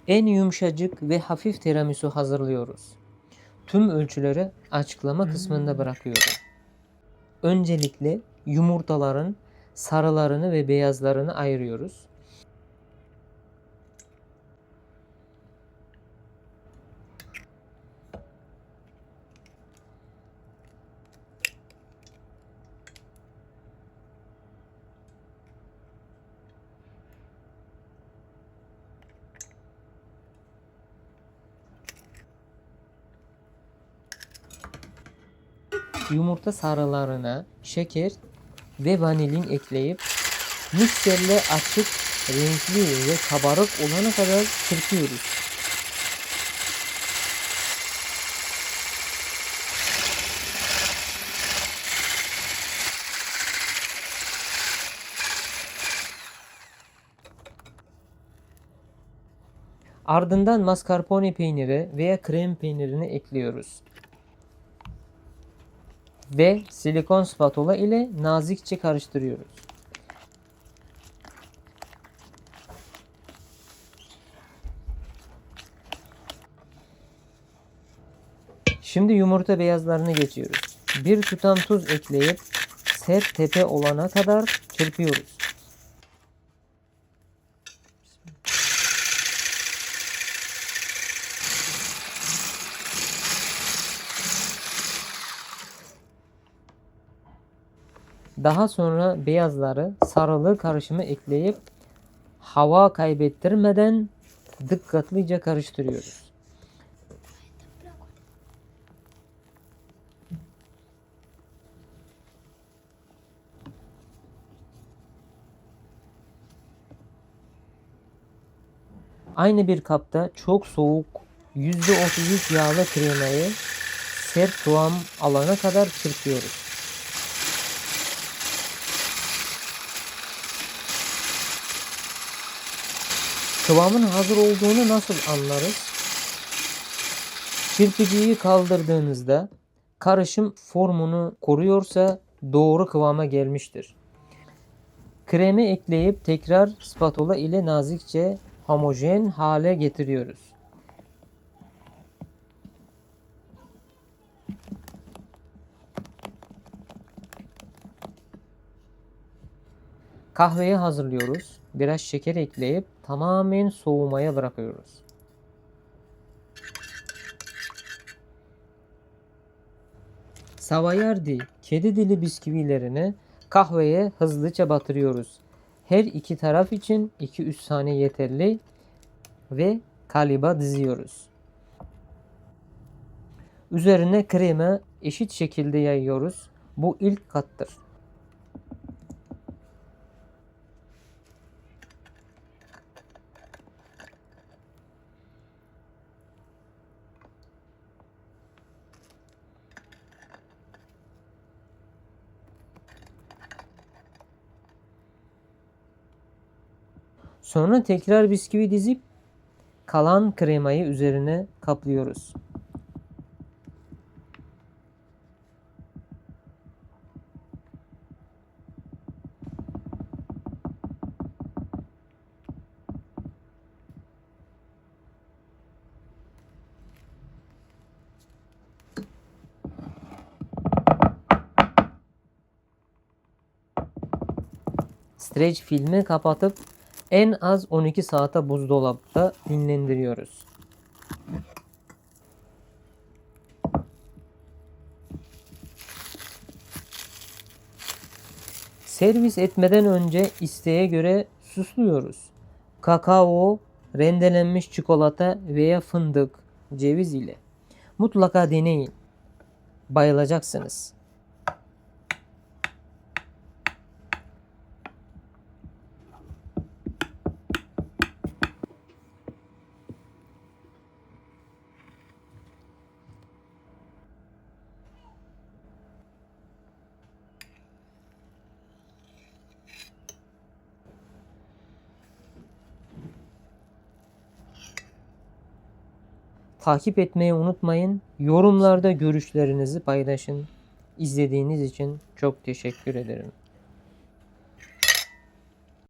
En yumuşacık ve hafif tiramisu hazırlıyoruz. Tüm ölçüleri açıklama kısmında bırakıyorum. Öncelikle yumurtaların sarılarını ve beyazlarını ayırıyoruz. Yumurta sarılarına şeker ve vanilin ekleyip mikserle açık, renkli ve kabarık olana kadar çırpıyoruz. Ardından mascarpone peyniri veya krem peynirini ekliyoruz. Ve silikon spatula ile nazikçe karıştırıyoruz. Şimdi yumurta beyazlarını geçiyoruz. Bir tutam tuz ekleyip sert tepe olana kadar çırpıyoruz. Daha sonra beyazları sarılı karışımı ekleyip hava kaybettirmeden dikkatlice karıştırıyoruz. Aynı bir kapta çok soğuk %33 yağlı kremayı sert kıvam alana kadar çırpıyoruz. Kıvamın hazır olduğunu nasıl anlarız? Çırpıcıyı kaldırdığınızda karışım formunu koruyorsa doğru kıvama gelmiştir. Kremi ekleyip tekrar spatula ile nazikçe homojen hale getiriyoruz. Kahveyi hazırlıyoruz. Biraz şeker ekleyip tamamen soğumaya bırakıyoruz. Savoiardi kedi dili bisküvilerini kahveye hızlıca batırıyoruz. Her iki taraf için 2-3 saniye yeterli ve kalıba diziyoruz. Üzerine krema eşit şekilde yayıyoruz. Bu ilk kattır. Sonra tekrar bisküvi dizip kalan kremayı üzerine kaplıyoruz. Streç filmi kapatıp en az 12 saate buzdolapta dinlendiriyoruz. Servis etmeden önce isteğe göre süslüyoruz. Kakao, rendelenmiş çikolata veya fındık, ceviz ile. Mutlaka deneyin. Bayılacaksınız. Takip etmeyi unutmayın. Yorumlarda görüşlerinizi paylaşın. İzlediğiniz için çok teşekkür ederim.